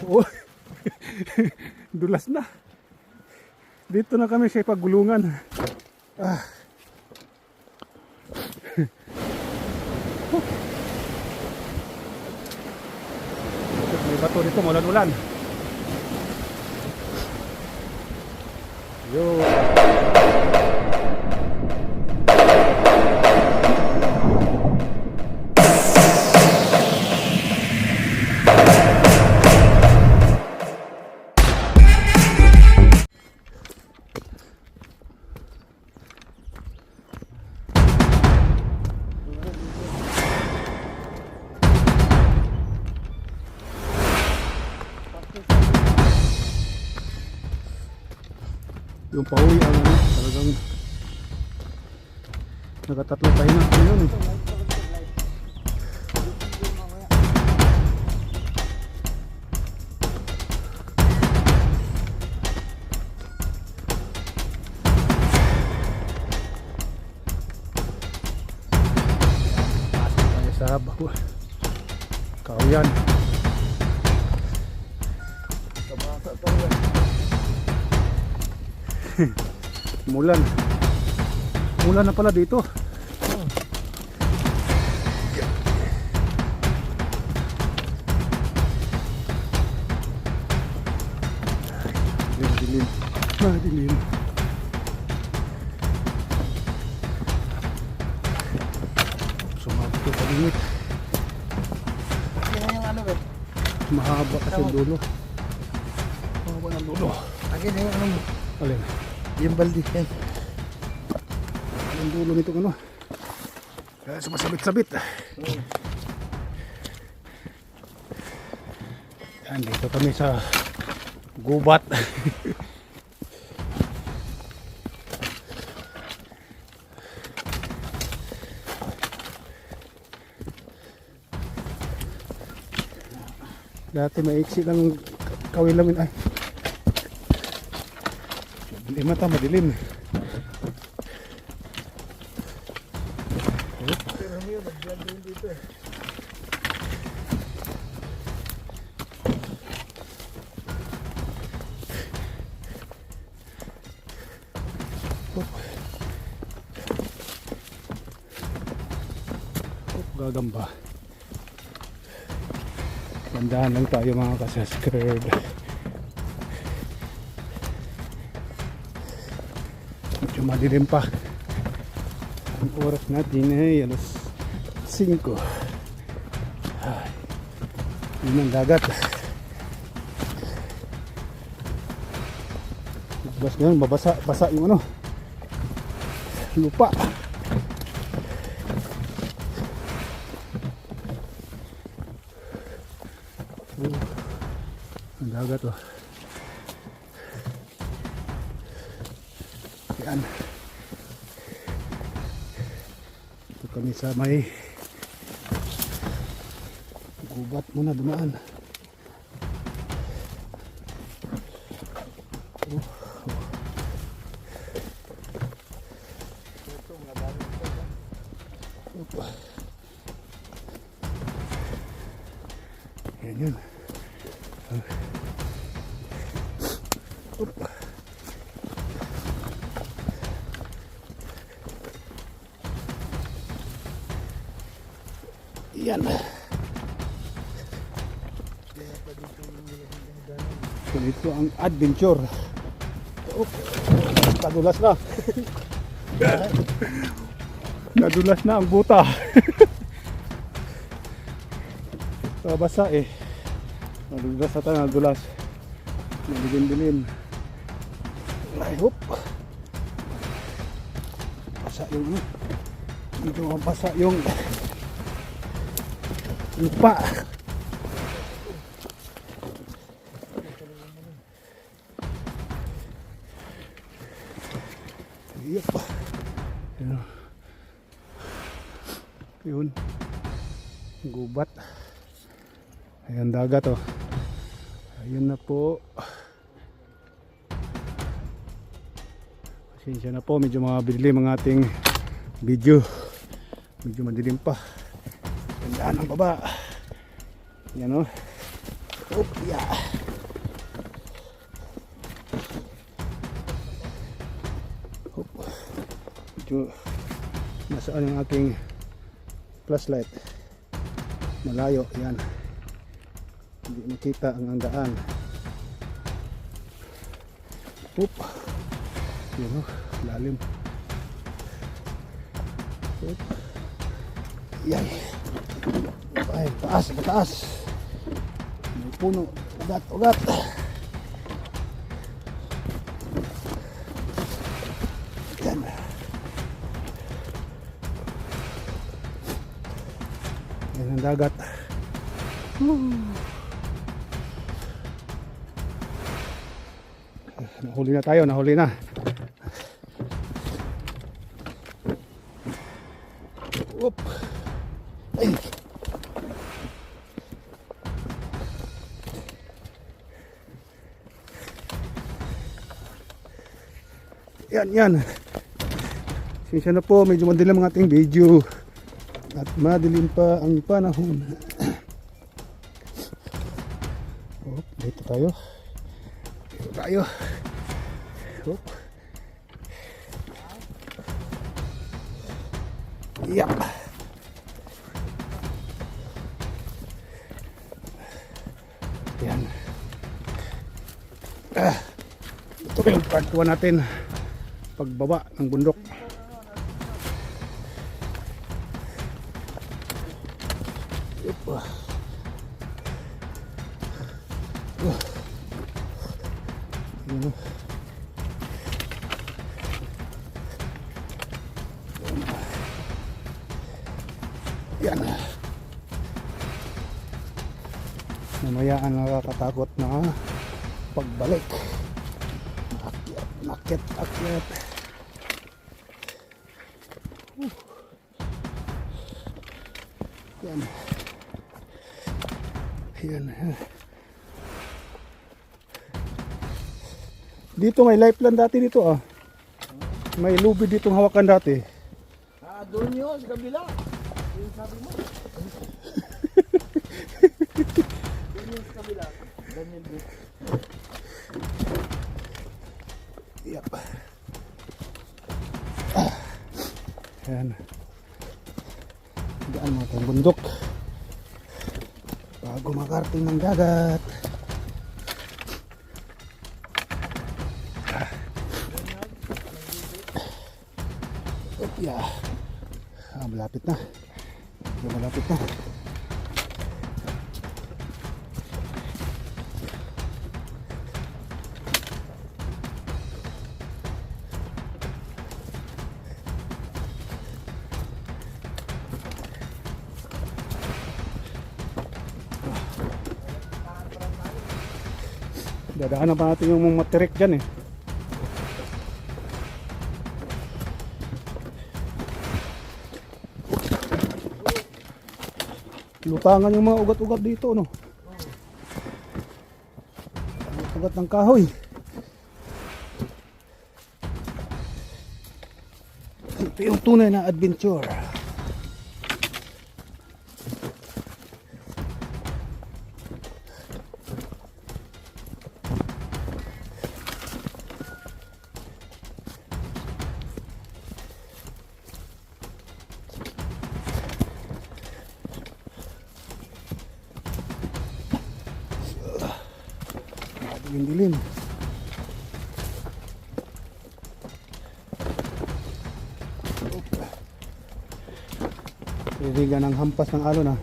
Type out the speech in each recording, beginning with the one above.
Oh. Dulas na. Dito na kami sa pagulungan. May bato dito, maulan-ulan. Yo. Yung pauwi ang talagang nakatatlo tayo na ngayon. Pasok tayo sa Kahuyan. Mulan. Mulan na pala dito. Dilim. Dilim. Sumabot ko sa limit. Yan yung ano, Mahaba kasi yung dulo. Mahaba ng dulo. akin yung ano mo. Alin? Yung baldi yan. Ang dulo nito ano? Kaya sumasabit-sabit. Yan, dito kami sa gubat. Dati maiksi lang kawilamin ay. Hindi mata madilim. Gagamba. Tandaan lang tayo mga kasaskrib. Medyo madilim pa. Ang oras natin ay alas 5. Ay, yun ang dagat. Bas ngayon, basa yung ano, lupa. Ang dagat oh. Yan. Ito kami sa may gubat muna dumaan. Yan yun. Yan. So, ito ang adventure. Oh, nadulas na. Nadulas na ang buta. Basa eh. Nadulas na tayo, nadulas. Nadilim-dilim. Ay, hop. Basa yung medyo basa yung lupa. Yep. Yun. Gubat. Ayan dagat oh. Ayun na po. Pasensya na po, medyo madilim ang ating video. Medyo madilim pa. Tandaan ang baba. Yan oh. Oop, yeah. Hop. Medyo nasaan yung aking flashlight. Malayo, yan. Hindi makita ang daan. Hop. Yun o, lalim. Hop. Yan. Ay, taas, pataas. May puno. Ugat, ugat. Yan. Yan ang dagat. Nahuli na tayo, nahuli na. Whoop. Ay. Yan, yan. Sinsya na po, medyo madilim ang ating video. At madilim pa ang panahon. Oh, dito tayo. Dito tayo. Oh. Yeah. Yan. Ito yung part 1 natin. Pagbaba ng bundok. Yan. Mamaya ang nakakatakot na pagbalik. Akyat, akyat. Yan. Yan. Dito may lifeline dati dito ah. May lubid ditong hawakan dati. Ah, doon yun, sa kabila. Yung sabi mo. Doon yun sa kabila. Ganyan din. Yep. Yan. Daan mo itong bundok bago makarating ng dagat. Yeah. Malapit na. Malapit na. Dadaanan pa natin yung matirik dyan eh. Lutangan yung mga ugat-ugat dito, no? Ugat ng kahoy. Ito yung tunay na adventure. Yung dilim. Irigan ng hampas ng alon.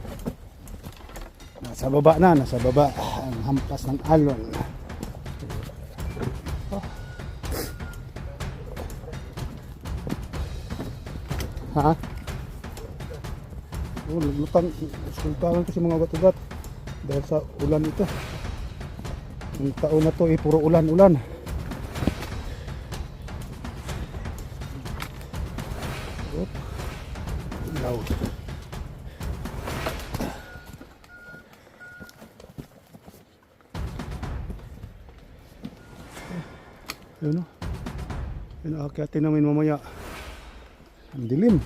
Nasa baba na, nasa baba ang hampas ng alon. Oh. Ha? Oh, lutan kasi mga ugat-ugat dahil sa ulan ito. Yung taon na to puro ulan-ulan. Oop. Ilaw. Yun o. Yun, akyatin namin mamaya. Ang dilim.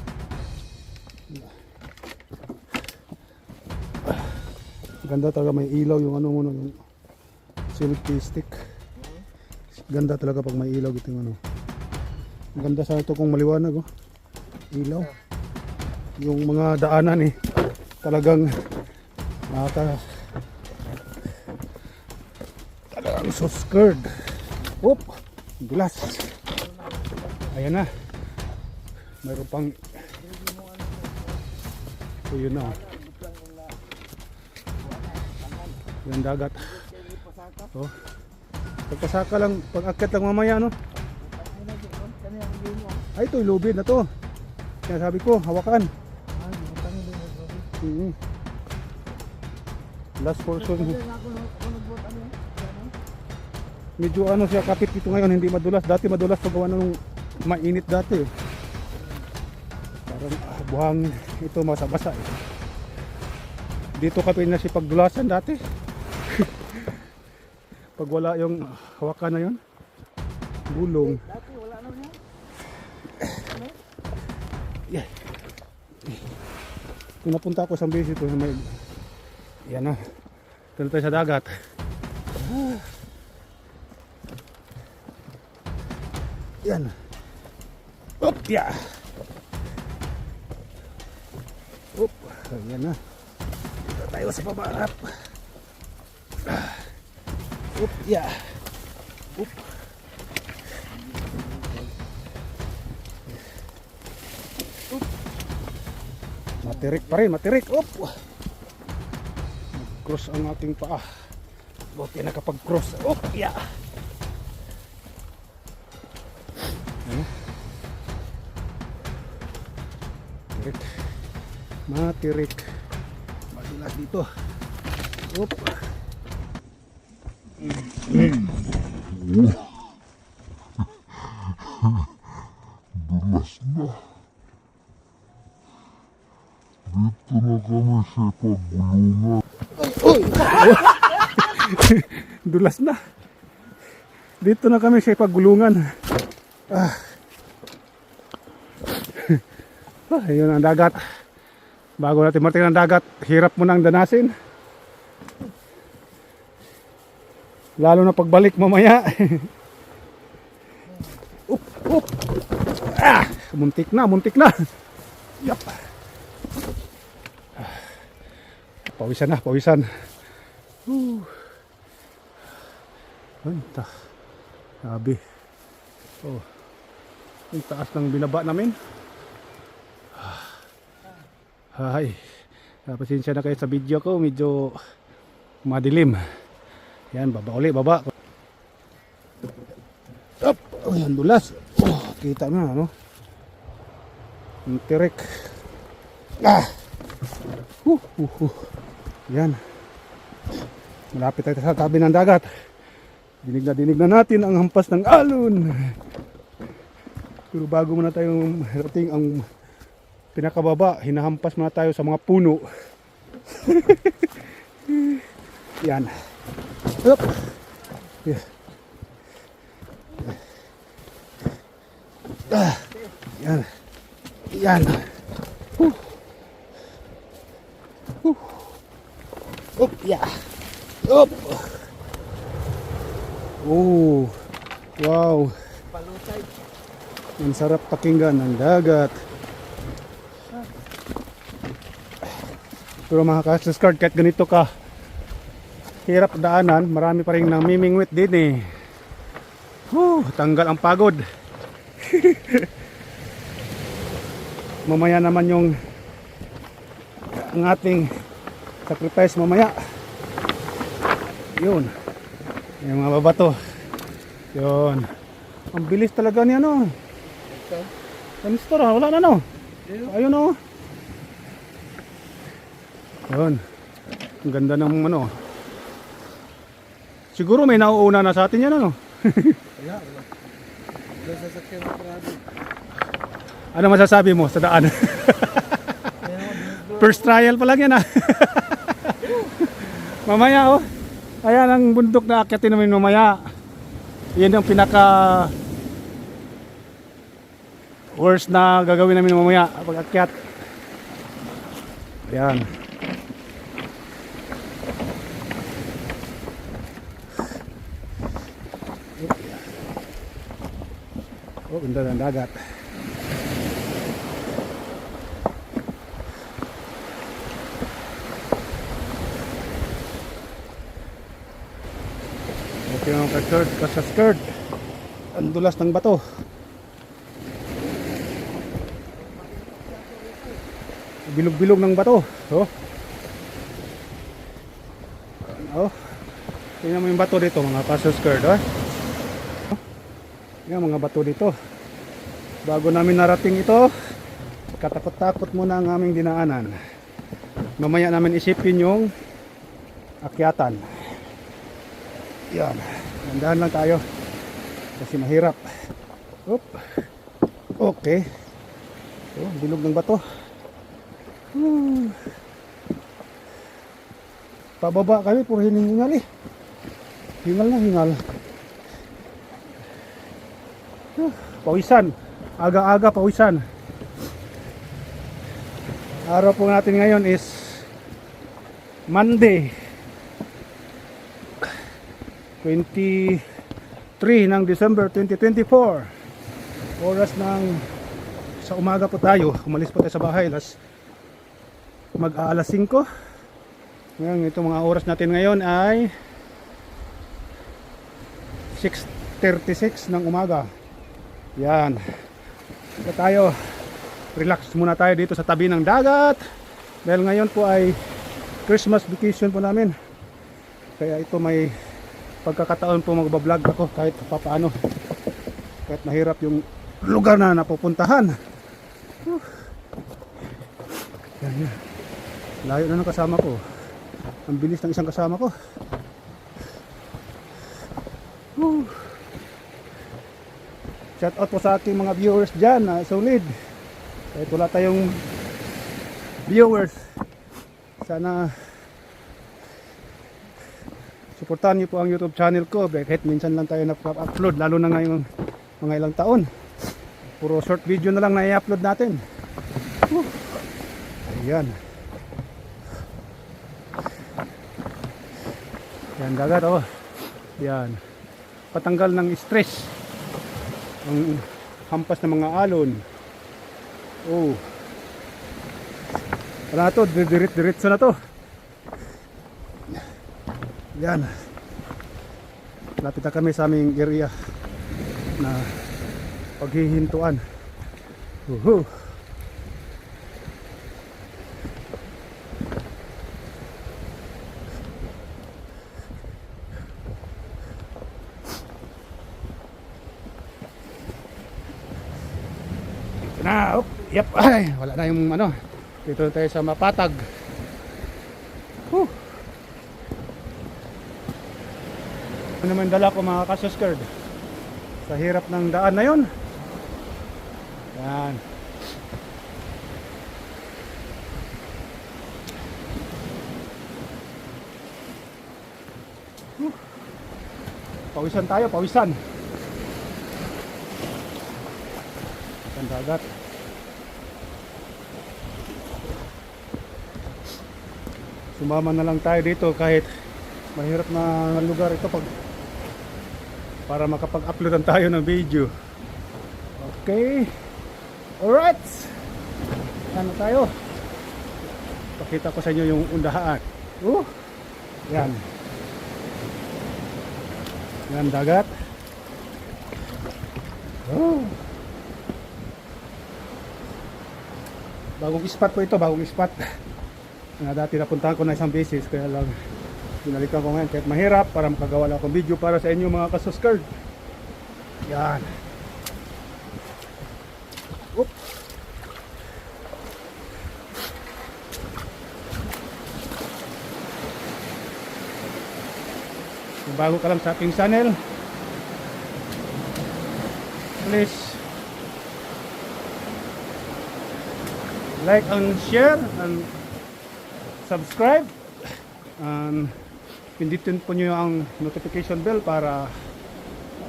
Ganda talaga, may ilaw yung ano mo, yung selfie stick. Ganda talaga pag may ilaw ito yung ano. Ganda sa ito kung maliwanag, oh. Ilaw. Yung mga daanan talagang talagang so scared. Oop, dulas. Ayan na. Mayroon pang so yun na, oh. Yung dagat. Oh. Pagpasaka lang, pag-akit lang mamaya, no? Ay, ito, lubid na to. Kaya sabi ko, hawakan. Last portion. Medyo ano siya, kapit dito ngayon, hindi madulas. Dati madulas pag gawa nung mainit dati. Parang buhang ito masabasa. Dito kapit na siya pagdulasan dati. Pag wala yung hawakan na yun, gulong. Dati wala na niya. Yeah. Kung napunta ako sa base ito, may yan na. Ito na tayo sa dagat. Yan. Up, yeah. Up, yan na. Dito tayo sa pabarap. Up, yeah. Up. Matirik pa rin, matirik. Up. Cross ang ating paa. Buti nakapag-cross. Up, yeah. Matirik. Matirik. Madulas dito. Up. Dulas na. Dito na kami sa paggulungan. Dulas na. Dito na kami sa paggulungan. Ayun ang dagat. Bago natin marating ang dagat, hirap mo nang danasin. Lalo na pagbalik mamaya. Up, up. Muntik na, muntik na. Yup. Pawisan na, pawisan. Anta. Sabi. Oh. Ang taas ng binaba namin. Hay. Pasensya na kayo sa video ko, medyo madilim. Yan, baba ulit, baba. Up! Oh, yan, dulas. Oh, kita na, no? Ang tirik. Yan. Malapit tayo sa tabi ng dagat. Dinig na natin ang hampas ng alon. Pero bago muna tayong rating ang pinakababa, hinahampas muna tayo sa mga puno. Yan. Up. Yeah. Yan. Yan. Up, yeah. Up. Oh. Wow. Palutay. Ang sarap pakinggan ng dagat. Pero mga ka-discard, kahit ganito ka hirap daanan, marami pa rin namimingwit din tanggal ang pagod. Mamaya naman yung ang ating sacrifice mamaya. Yun. Yung mga babato. Yun. Ang bilis talaga niya, no? Kanistor, wala na, no? Ayun, no? Yun. Ang ganda ng ano. Siguro may nauuna na sa atin yan, ano? Wala. Wala sa sakyan ng parado. Ano masasabi mo sa daan? First trial pa lang yan, ah. Mamaya, oh. Ayan ang bundok na akyatin namin mamaya. Yan ang pinaka worst na gagawin namin mamaya pag akyat. Ayan. Oh, ganda ng dagat. Okay mga ka-skirt, ka-skirt. Ang dulas ng bato. Bilog-bilog ng bato. Oh. Oh. Tingnan mo yung bato dito mga ka-skirt, oh. Yan mga bato dito. Bago namin narating ito, katakot-takot muna ang aming dinaanan. Mamaya namin isipin yung akyatan. Yan. Nandahan lang tayo. Kasi mahirap. Oop. Okay. Oh, bilog ng bato. Pababa kami, puro hiningal eh. Hingal na hingal. Pawisan. Aga-aga pawisan. Araw po natin ngayon is Monday 23 ng December 2024. Oras ng sa umaga po tayo. Umalis po tayo sa bahay mag-aalas 5. Ngayon itong mga oras natin ngayon ay 6:36 ng umaga. Yan. Dito tayo. Relax muna tayo dito sa tabi ng dagat. Dahil ngayon po ay Christmas vacation po namin. Kaya ito may pagkakataon po magbablog ako kahit papaano. Kahit mahirap yung lugar na napupuntahan. Yan, yan. Layo na ng kasama ko. Ang bilis ng isang kasama ko. Shout out po sa aking mga viewers dyan, solid. Kahit wala tayong viewers, sana suportahan niyo po ang YouTube channel ko. Kahit minsan lang tayo na-upload, lalo na ngayong mga ilang taon. Puro short video na lang na i-upload natin. Ayan. Yan dagat, oh. Yan. Patanggal ng stress ang hampas ng mga alon. Oh. Wala na to, diretso na to. Yan. Lapit na kami sa aming area na paghihintuan. Uhu. Na, yep, ay, wala na yung ano. Dito tayo sa Mapatag. Ano naman dala ko mga ka-skirt sa hirap ng daan na yun. Yan. Pawisan tayo, pawisan. Ang dagat. Sumama na lang tayo dito kahit mahirap na lugar ito para makapag-uploadan tayo ng video. Okay. Alright. Ano tayo? Pakita ko sa inyo yung undahan. Yan. Yan dagat. Bagong spot po ito, bagong spot na dati napuntahan ko na isang beses, kaya lang binalikan ko ngayon kahit mahirap para makagawa lang akong video para sa inyo mga ka-skirt. Yan. Kung bago ka lang sa aking channel, please like and share and subscribe, and pindutin po nyo ang notification bell para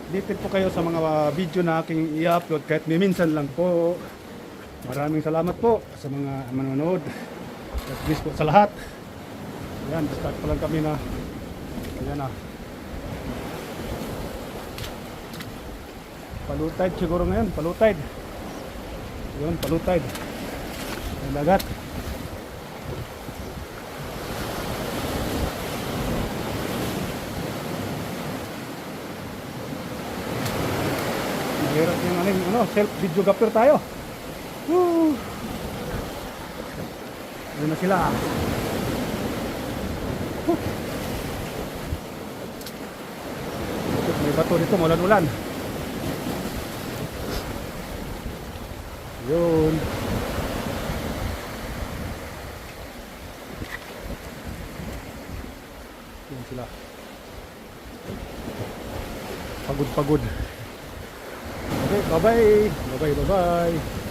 updated po kayo sa mga video na aking i-upload kahit minsan lang po. Maraming salamat po sa mga manonood. God bless po sa lahat. Ayan, start pa lang kami na. Ayan na. Palutide siguro ngayon, palutide. Yun, palutide. Ang dagat. Mahirap yung self-videographer tayo. Woo! Ayun na sila. Huh. May bato dito, ulan-ulan. Yun. Yun sila. Pagod-pagod. Okay, bye-bye. Bye-bye, bye-bye.